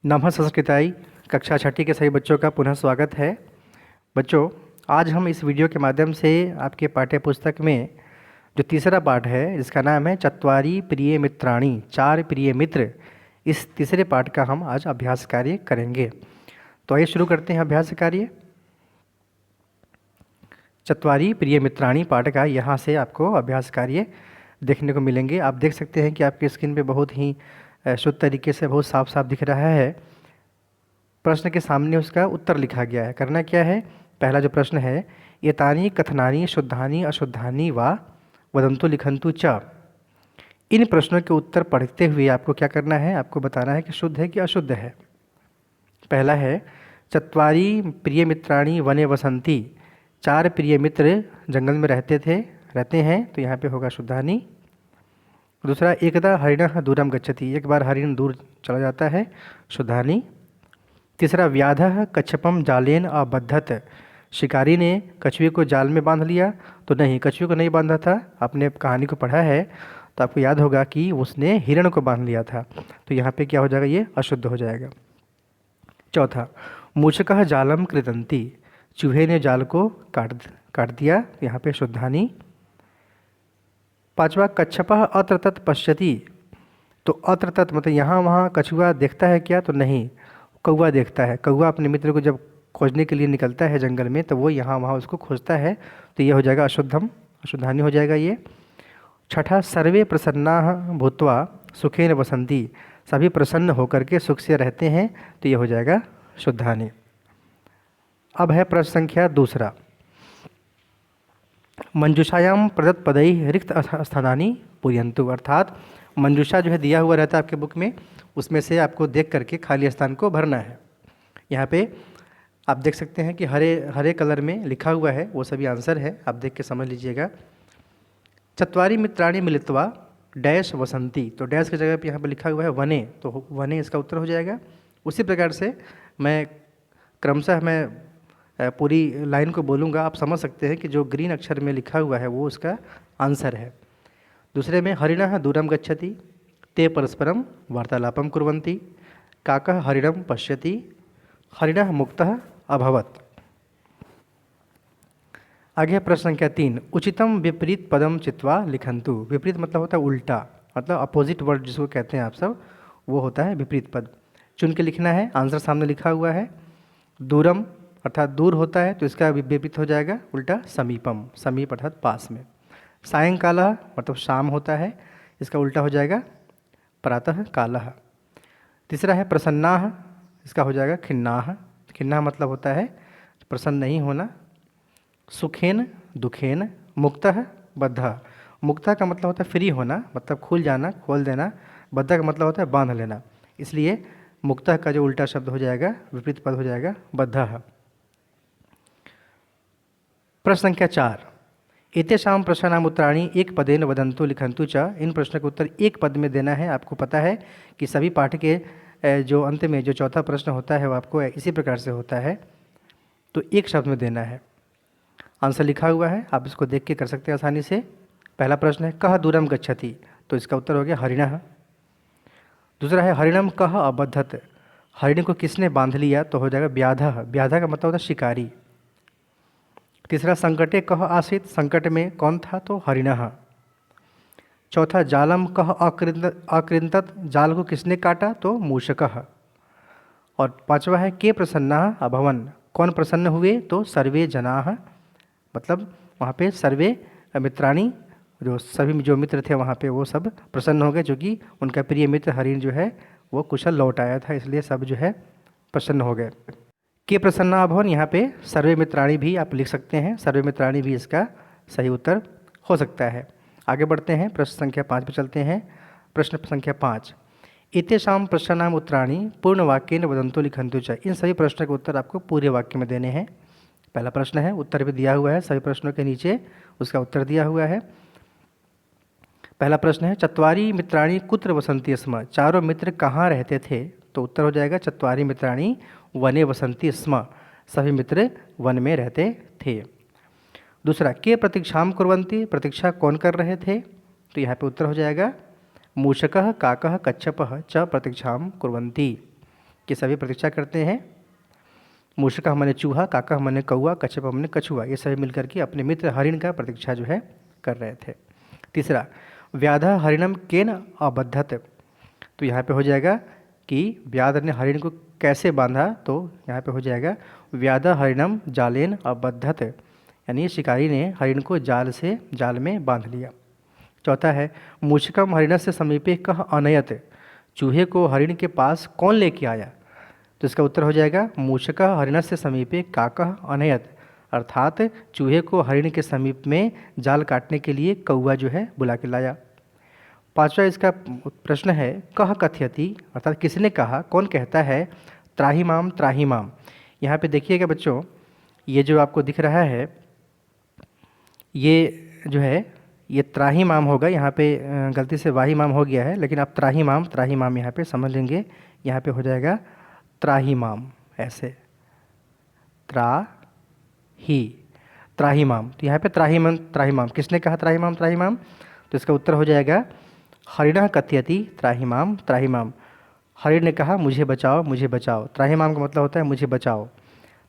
नमः संस्कृताई कक्षा छठी के सभी बच्चों का पुनः स्वागत है। बच्चों, आज हम इस वीडियो के माध्यम से आपके पाठ्य पुस्तक में जो तीसरा पाठ है जिसका नाम है चत्वारि प्रिय मित्राणि, चार प्रिय मित्र, इस तीसरे पाठ का हम आज अभ्यास कार्य करेंगे। तो आइए शुरू करते हैं अभ्यास कार्य। चत्वारि प्रिय मित्राणि पाठ का यहाँ से आपको अभ्यास कार्य देखने को मिलेंगे। आप देख सकते हैं कि आपकी स्क्रीन पे बहुत ही शुद्ध तरीके से बहुत साफ साफ दिख रहा है। प्रश्न के सामने उसका उत्तर लिखा गया है। करना क्या है, पहला जो प्रश्न है, एतानि कथनानि शुद्धानि अशुद्धानि वा वदन्तु लिखन्तु च। इन प्रश्नों के उत्तर पढ़ते हुए आपको क्या करना है, आपको बताना है कि शुद्ध है कि अशुद्ध है। पहला है, चत्वारि प्रिय मित्राणि वने वसन्ति, चार प्रिय मित्र जंगल में रहते हैं, तो यहाँ पे होगा शुद्धानि। दूसरा, एकदा हरिणः दूरं गच्छति, एक बार हरिण दूर चला जाता है, शुद्धानि। तीसरा, व्याधः कच्छपं जालेन अबद्धत, शिकारी ने कछुए को जाल में बांध लिया, तो नहीं, कछुए को नहीं बांधा था। आपने कहानी को पढ़ा है तो आपको याद होगा कि उसने हिरण को बांध लिया था, तो यहाँ पे क्या हो जाएगा, ये अशुद्ध हो जाएगा। चौथा, मूषकः जालम कृतन्ति, चूहे ने जाल को काट दिया, यहाँ पे शुद्धानि। पांचवा, कच्छपः अत्र तत् पश्यति, तो अत्र तत् मतलब यहाँ वहाँ कछुआ देखता है क्या, तो नहीं, कौवा देखता है। कौवा अपने मित्र को जब खोजने के लिए निकलता है जंगल में, तो वो यहाँ वहाँ उसको खोजता है, तो ये हो जाएगा अशुद्धानि हो जाएगा ये। छठा, सर्वे प्रसन्नाः भूत्वा सुखेन वसन्ति, सभी प्रसन्न होकर के सुख से रहते हैं, तो ये हो जाएगा शुद्धानि। अब है प्रश्न संख्या दूसरा, मंजूषायाम प्रदत्त पदैः रिक्त स्थानानि पूरयन्तु, अर्थात मंजूषा जो है दिया हुआ रहता है आपके बुक में, उसमें से आपको देख करके खाली स्थान को भरना है। यहाँ पे आप देख सकते हैं कि हरे कलर में लिखा हुआ है, वो सभी आंसर है, आप देख के समझ लीजिएगा। चत्वारि मित्राणि मिलित्वा डैश वसन्ति, तो डैश की जगह पे यहाँ पे लिखा हुआ है वने, तो वने इसका उत्तर हो जाएगा। उसी प्रकार से मैं क्रमशः पूरी लाइन को बोलूँगा, आप समझ सकते हैं कि जो ग्रीन अक्षर में लिखा हुआ है वो उसका आंसर है। दूसरे में, हरिणः दूरं गच्छति, ते परस्परं वार्तालापं कुर्वन्ति, काकः हरिणं पश्यति, हरिणः मुक्तः अभवत्। आगे है प्रश्न संख्या 3, उचितं विपरीत पदम चित्वा लिखन्तु। विपरीत मतलब होता है उल्टा, मतलब अपोजिट वर्ड जिसको कहते हैं आप सब, वो होता है विपरीत पद। चुन के लिखना है, आंसर सामने लिखा हुआ है। दूरम अर्थात दूर होता है, तो इसका विपरीत हो जाएगा उल्टा समीपम, समीप अर्थात पास में। सायंकालः मतलब शाम होता है, इसका उल्टा हो जाएगा प्रातः कालः। तीसरा है प्रसन्नाः, इसका हो जाएगा खिन्नाः, खिन्नाः मतलब होता है प्रसन्न नहीं होना। सुखेन दुखेन, मुक्तः बद्धः, मुक्तः का मतलब होता है फ्री होना, मतलब खुल जाना, खोल देना। बद्धः का मतलब होता है बांध लेना, इसलिए मुक्तः का जो उल्टा शब्द हो जाएगा, विपरीत पद हो जाएगा बद्धः। प्रश्न संख्या 4, एतेषां प्रश्नानाम् उत्तराणि एक पदेन वदन्तु लिखन्तु च। इन प्रश्न का उत्तर एक पद में देना है। आपको पता है कि सभी पाठ के जो अंत में जो चौथा प्रश्न होता है वो आपको इसी प्रकार से होता है, तो एक शब्द में देना है। आंसर लिखा हुआ है, आप इसको देख के कर सकते हैं आसानी से। पहला प्रश्न है, कः दूरं गच्छति, तो इसका उत्तर हो गया हरिणः। दूसरा है, हरिणं कः अबद्धत, हरिण को किसने बांध लिया, तो हो जाएगा व्याधः, व्याधः का मतलब होता है शिकारी। तीसरा, संकटे कः आसीत्, संकट में कौन था, तो हरिणः। चौथा, जालम कः अकृन्तत, जाल को किसने काटा, तो मूषकः। और पांचवा है, के प्रसन्नाः अभवन्, कौन प्रसन्न हुए, तो सर्वे जनाः, मतलब वहाँ पे सर्वे मित्राणि, जो मित्र थे वहाँ पे वो सब प्रसन्न हो गए, क्योंकि उनका प्रिय मित्र हरिण जो है वो कुशल लौट आया था, इसलिए सब जो है प्रसन्न हो गए। के प्रसन्ना भवन, यहाँ पे सर्वे मित्राणि भी आप लिख सकते हैं, सर्वे मित्राणि भी इसका सही उत्तर हो सकता है। आगे बढ़ते हैं, प्रश्न संख्या 5 पे चलते हैं। प्रश्न संख्या 5, एतेषां प्रश्नानाम् उत्तराणि पूर्ण वाक्येन वदन्तु लिखन्तु च। इन सभी प्रश्नों के उत्तर आपको पूरे वाक्य में देने हैं। पहला प्रश्न है, उत्तर भी दिया हुआ है, सभी प्रश्नों के नीचे उसका उत्तर दिया हुआ है। पहला प्रश्न है, चत्वारि मित्राणि कुत्र वसन्ति स्म, चारों मित्र कहाँ रहते थे, तो उत्तर हो जाएगा चत्वारि मित्राणि वने वसन्ति स्म, सभी मित्र वन में रहते थे। दूसरा, के प्रतीक्षां कुर्वन्ति, प्रतीक्षा कौन कर रहे थे, तो यहाँ पे उत्तर हो जाएगा मूषकः काकः कच्छपः च प्रतीक्षां कुर्वन्ति। कि सभी प्रतीक्षा करते हैं। मूषकः माने चूहा, काकः माने कौआ, कच्छपः माने कछुआ, ये सभी मिलकर के अपने मित्र हरिण का प्रतीक्षा जो है कर रहे थे। तीसरा, व्याधः हरिणम केन अबद्धत, तो यहाँ पे हो जाएगा कि व्याध ने हरिण को कैसे बांधा, तो यहाँ पे हो जाएगा व्याधः हरिणम जालेन अबद्धत, यानी शिकारी ने हरिण को जाल में बांध लिया। चौथा है, मूषकम हरिणस्य समीपे कः अनयत, चूहे को हरिण के पास कौन लेके आया, तो इसका उत्तर हो जाएगा मूषकः हरिणस्य समीपे काकः अनयत, अर्थात चूहे को हरिण के समीप में जाल काटने के लिए कौआ जो है बुला के लाया। पांचवा इसका प्रश्न है, कह कथयति, अर्थात किसने कहा, कौन कहता है, त्राहिमाम त्राहिमाम। यहाँ पे देखिएगा बच्चों, ये जो आपको दिख रहा है ये जो है ये त्राहिमाम होगा, यहाँ पे गलती से वाहिमाम हो गया है, लेकिन आप त्राहिमाम यहाँ पे समझ लेंगे। यहाँ पे हो जाएगा त्राहिमाम, ऐसे त्राहिमाम, तो यहाँ पे त्राहिमाम किसने कहा, त्राहिमाम, तो इसका उत्तर हो जाएगा हरिणः कथयति त्राहिमाम त्राहिमाम, हरिण ने कहा मुझे बचाओ। त्राहिमाम का मतलब होता है मुझे बचाओ।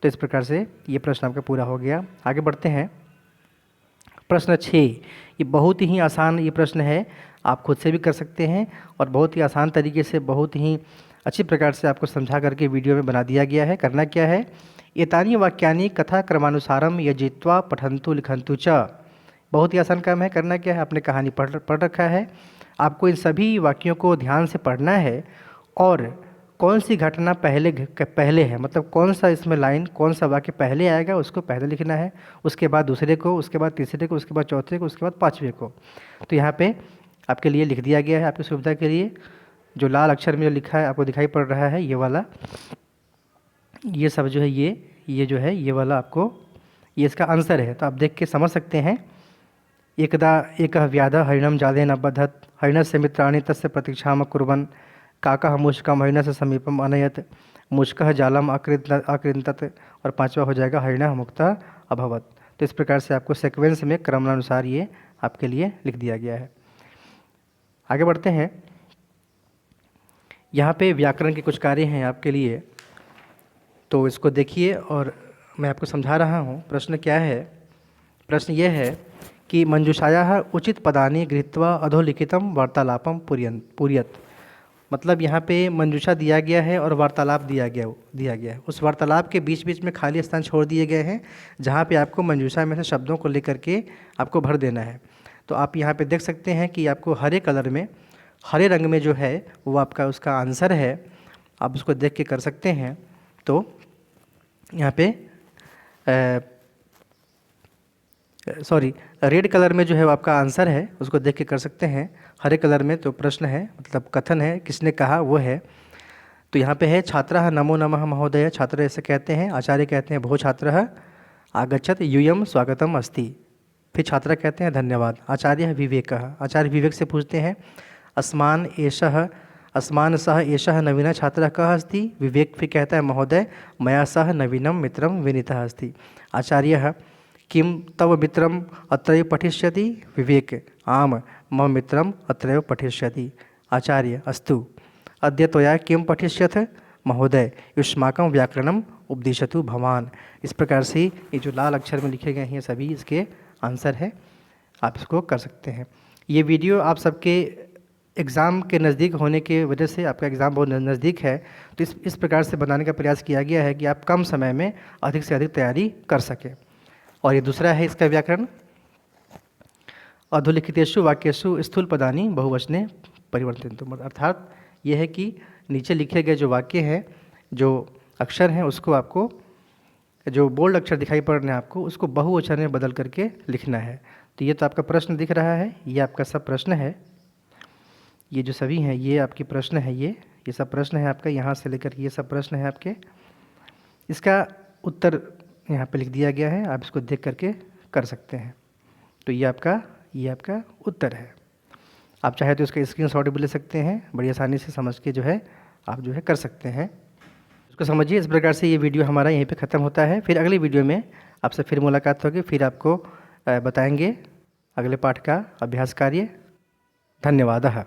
तो इस प्रकार से ये प्रश्न आपका पूरा हो गया। आगे बढ़ते हैं। प्रश्न 6, ये बहुत ही आसान ये प्रश्न है, आप खुद से भी कर सकते हैं और बहुत ही आसान तरीके से, बहुत ही अच्छी प्रकार से आपको समझा करके वीडियो में बना दिया गया है। करना क्या है, एतानि वाक्यानि कथा क्रमानुसारम यजित्वा पठन्तु लिखन्तु च, बहुत ही आसान काम है। करना क्या है, आपने कहानी पढ़ रखा है, आपको इन सभी वाक्यों को ध्यान से पढ़ना है और कौन सी घटना पहले है, मतलब कौन सा इसमें लाइन, कौन सा वाक्य पहले आएगा उसको पहले लिखना है, उसके बाद दूसरे को, उसके बाद तीसरे को, उसके बाद चौथे को, उसके बाद पाँचवें को। तो यहाँ पे आपके लिए लिख दिया गया है, आपकी सुविधा के लिए। जो लाल अक्षर में जो लिखा है आपको दिखाई पड़ रहा है, ये वाला, ये सब जो है ये जो है ये वाला आपको, ये इसका आंसर है। तो आप देख के समझ सकते हैं। एकदा एकः व्याधः हरिणं जालेन अबद्धत, हरिणस्य मित्राणि तस्य प्रतीक्षाम् अकुर्वन्, काकः मूषकं हरिणस्य समीपम् अनयत्, मूषकः जालम् अकृन्तत, और पांचवा हो जाएगा हरिणः मुक्तः अभवत्। तो इस प्रकार से आपको सीक्वेंस में क्रमानुसार ये आपके लिए लिख दिया गया है। आगे बढ़ते हैं। यहाँ पे व्याकरण के कुछ कार्य हैं आपके लिए, तो इसको देखिए और मैं आपको समझा रहा हूँ। प्रश्न क्या है, प्रश्न ये है कि मंजूषायाः उचित पदानि गृहीत्वा अधोलिखितं वार्तालापं पूरयत, मतलब यहाँ पे मंजूषा दिया गया है और वार्तालाप दिया गया है। उस वार्तालाप के बीच बीच में खाली स्थान छोड़ दिए गए हैं, जहाँ पे आपको मंजूषा में से शब्दों को लेकर के आपको भर देना है। तो आप यहाँ पे देख सकते हैं कि आपको हरे कलर में, हरे रंग में जो है वो आपका उसका आंसर है, आप उसको देख के कर सकते हैं। तो यहाँ पे रेड कलर में जो है वो आपका आंसर है, उसको देख के कर सकते हैं। हरे कलर में तो प्रश्न है, मतलब कथन है, किसने कहा वो है। तो यहाँ पे है छात्रः नमो नमः महोदय, छात्र ऐसे कहते हैं, आचार्य कहते हैं भो छात्रः आगच्छत यूयं स्वागतम अस्ति, फिर छात्र कहते हैं धन्यवाद। आचार्य विवेकः, आचार्य विवेक से पूछते हैं अस्मान सह एषः नवीनः छात्रः कः अस्ति, विवेक फिर कहता है महोदय मया सह नवीनं मित्रं विनीतः अस्ति। आचार्यः किं तव मित्रम् अत्रैव पठिष्यति, विवेक आम मम मित्रम् अत्रैव पठिष्यति। आचार्य अस्तु अद्य त्वया किं पठिष्यथ, महोदय युष्माकं व्याकरणम् उपदिशतु भवान। इस प्रकार से ये जो लाल अक्षर में लिखे गए हैं सभी इसके आंसर है, आप इसको कर सकते हैं। ये वीडियो आप सबके एग्ज़ाम के नज़दीक होने के वजह से, आपका एग्ज़ाम बहुत नज़दीक है, तो इस प्रकार से बनाने का प्रयास किया गया है कि आप कम समय में अधिक से अधिक तैयारी कर सकें। और ये दूसरा है इसका व्याकरण, अधोलिखितेषु वाक्येषु स्थूल पदानि बहुवचने परिवर्तितु, अर्थात ये है कि नीचे लिखे गए जो वाक्य हैं, जो अक्षर हैं, उसको आपको, जो बोल्ड अक्षर दिखाई पड़ रहे हैं आपको, उसको बहुवचन में बदल करके लिखना है। तो ये तो आपका प्रश्न दिख रहा है, ये आपका सब प्रश्न है, ये जो सभी हैं ये आपके प्रश्न है, ये सब प्रश्न है आपका, यहाँ से लेकर ये सब प्रश्न है आपके। इसका उत्तर यहाँ पे लिख दिया गया है, आप इसको देख करके कर सकते हैं। तो ये आपका उत्तर है। आप चाहे तो इसका स्क्रीनशॉट भी ले सकते हैं, बड़ी आसानी से समझ के जो है आप जो है कर सकते हैं। इसको समझिए। इस प्रकार से ये वीडियो हमारा यहीं पे ख़त्म होता है। फिर अगली वीडियो में आपसे फिर मुलाकात होगी, फिर आपको बताएंगे अगले पाठ का अभ्यास कार्य। धन्यवाद।